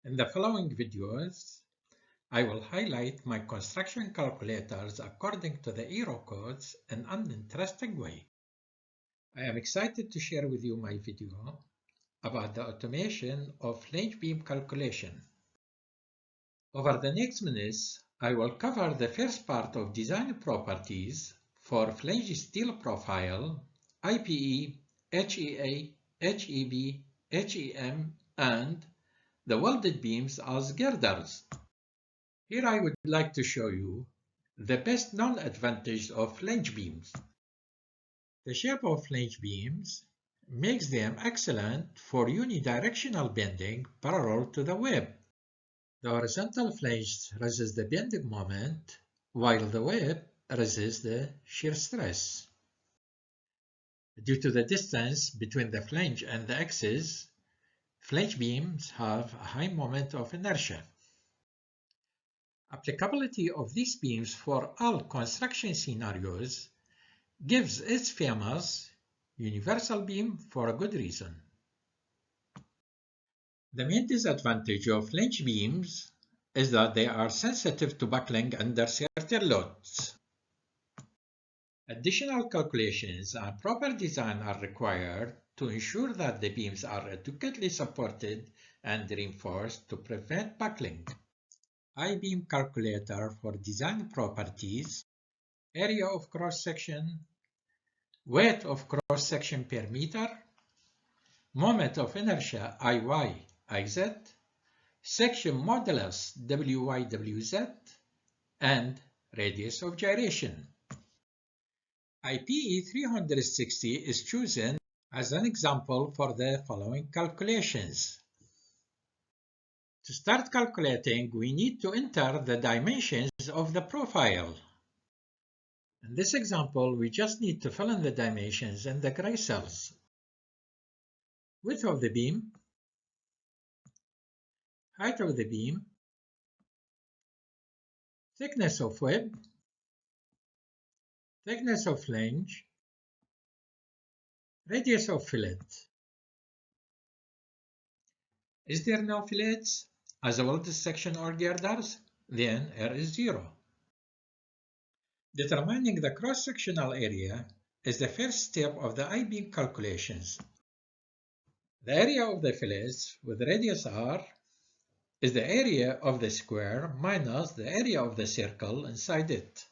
In the following videos, I will highlight my construction calculators according to the Euro codes in an interesting way. I am excited to share with you my video about the automation of flange beam calculation. Over the next minutes, I will cover the first part of design properties for flange steel profile, IPE, HEA, HEB, HEM, and the welded beams as girders. Here I would like to show you the best known advantage of flange beams. The shape of flange beams makes them excellent for unidirectional bending parallel to the web. The horizontal flange resists the bending moment, while the web resists the shear stress. Due to the distance between the flange and the axis, flange beams have a high moment of inertia. Applicability of these beams for all construction scenarios gives its famous universal beam for a good reason. The main disadvantage of flange beams is that they are sensitive to buckling under certain loads. Additional calculations and proper design are required to ensure that the beams are adequately supported and reinforced to prevent buckling. I-beam calculator for design properties, area of cross-section, weight of cross-section per meter, moment of inertia Iy, Iz, section modulus Wy, Wz, and radius of gyration. IPE 360 is chosen as an example for the following calculations. To start calculating, we need to enter the dimensions of the profile. In this example, we just need to fill in the dimensions in the gray cells. Width of the beam, height of the beam, thickness of web, thickness of flange, radius of fillet. Is there no fillets as a welded section or girders? Then R is 0. Determining the cross-sectional area is the first step of the I-beam calculations. The area of the fillets with radius R is the area of the square minus the area of the circle inside it.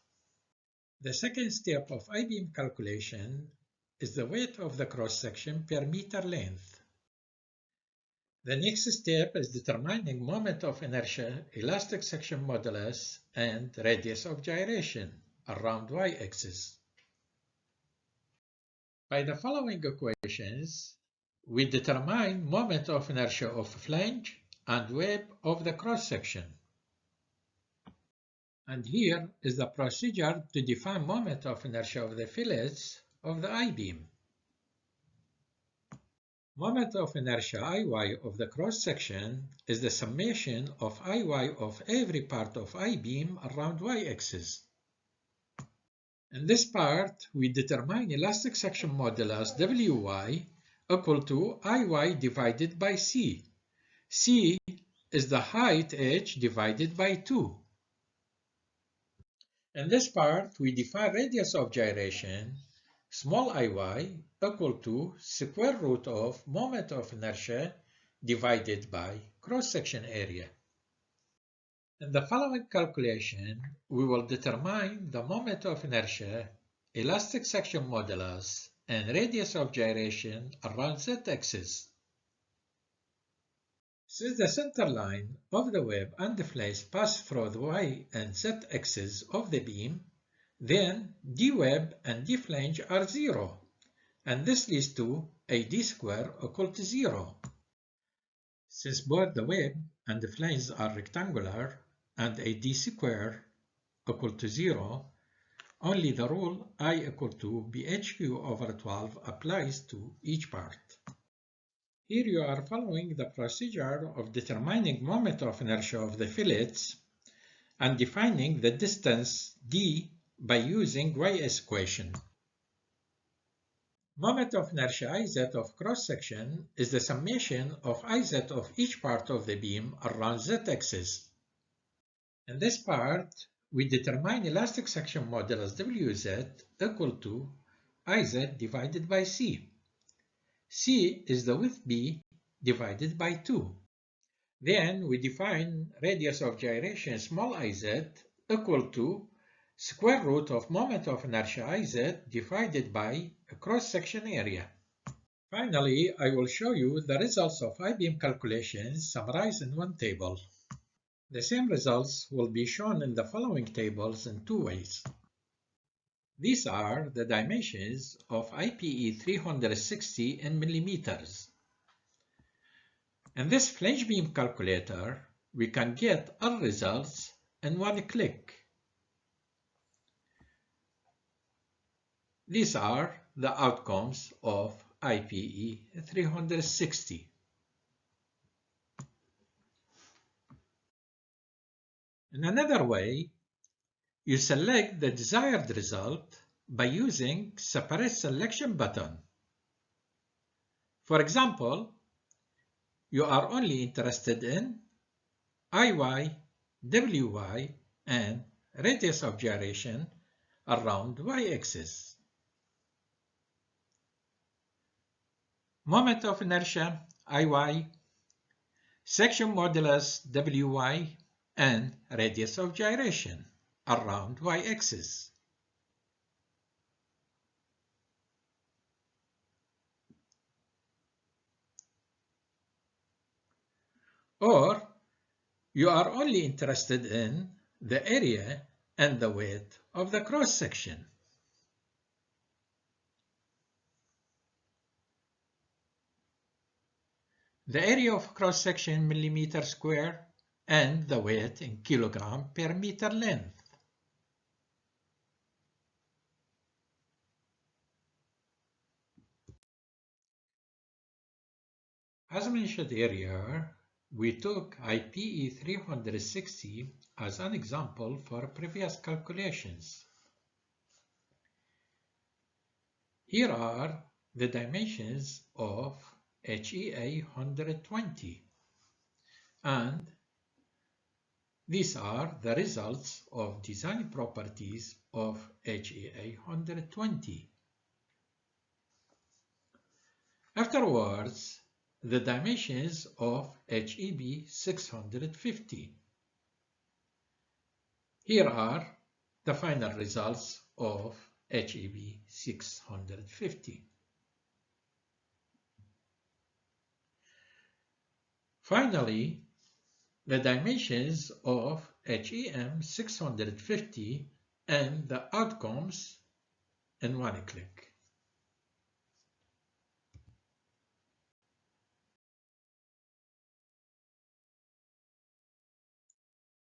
The second step of I-beam calculation is the weight of the cross-section per meter length. The next step is determining moment of inertia, elastic section modulus, and radius of gyration around y-axis. By the following equations, we determine moment of inertia of flange and web of the cross-section. And here is the procedure to define moment of inertia of the fillets of the I-beam. Moment of inertia Iy of the cross-section is the summation of Iy of every part of I-beam around y-axis. In this part, we determine elastic section modulus Wy equal to Iy divided by c. c is the height h divided by 2. In this part, we define radius of gyration small iy equal to square root of moment of inertia divided by cross-section area. In the following calculation, we will determine the moment of inertia, elastic section modulus, and radius of gyration around z-axis. Since the center line of the web and the flange pass through the y and z-axis of the beam, then d-web and d-flange are 0, and this leads to a d square equal to 0. Since both the web and the flanges are rectangular and a d square equal to 0, only the rule I equal to bhq over 12 applies to each part. Here you are following the procedure of determining moment of inertia of the fillets and defining the distance d by using Ys equation. Moment of inertia Iz of cross-section is the summation of Iz of each part of the beam around z-axis. In this part, we determine elastic section modulus Wz equal to Iz divided by c. C is the width b divided by 2. Then we define radius of gyration small iz equal to square root of moment of inertia Iz divided by a cross-section area. Finally, I will show you the results of I-beam calculations summarized in one table. The same results will be shown in the following tables in two ways. These are the dimensions of IPE 360 in millimeters. In this flange beam calculator, we can get all results in one click. These are the outcomes of IPE 360. In another way, you select the desired result by using separate selection button. For example, you are only interested in IY, WY, and radius of gyration around y-axis. Moment of inertia IY, section modulus WY, and radius of gyration around y-axis. Or you are only interested in the area and the width of the cross-section. The area of cross-section millimeter square and the weight in kilogram per meter length. As mentioned earlier, we took IPE 360 as an example for previous calculations. Here are the dimensions of HEA 120, and these are the results of design properties of HEA 120. Afterwards, the dimensions of HEB 650. Here are the final results of HEB 650. Finally, the dimensions of HEM 650 and the outcomes in one click.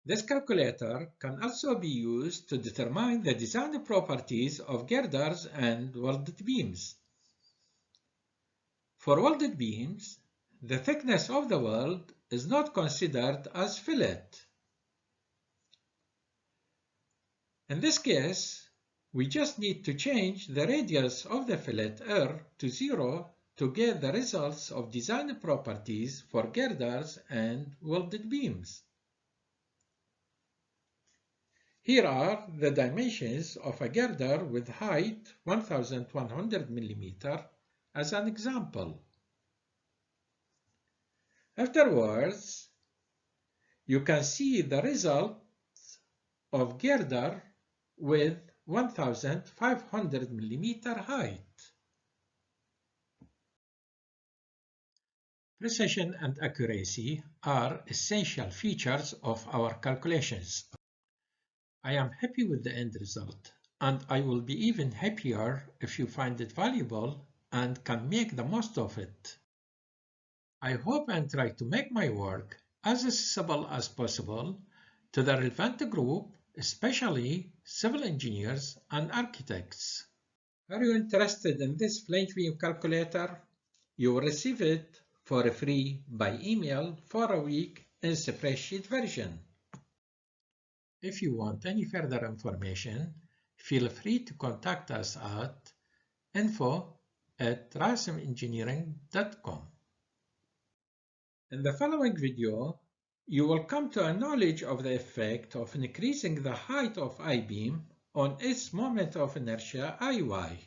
This calculator can also be used to determine the design properties of girders and welded beams. For welded beams, the thickness of the weld is not considered as fillet. In this case, we just need to change the radius of the fillet R to 0 to get the results of design properties for girders and welded beams. Here are the dimensions of a girder with height 1100 mm as an example. Afterwards, you can see the results of girder with 1500 mm height. Precision and accuracy are essential features of our calculations. I am happy with the end result, and I will be even happier if you find it valuable and can make the most of it. I hope and try to make my work as accessible as possible to the relevant group, especially civil engineers and architects. Are you interested in this flange beam calculator? You will receive it for free by email for a week in spreadsheet version. If you want any further information, feel free to contact us at info at rasimengineering.com. In the following video, you will come to a knowledge of the effect of increasing the height of I-beam on its moment of inertia IY.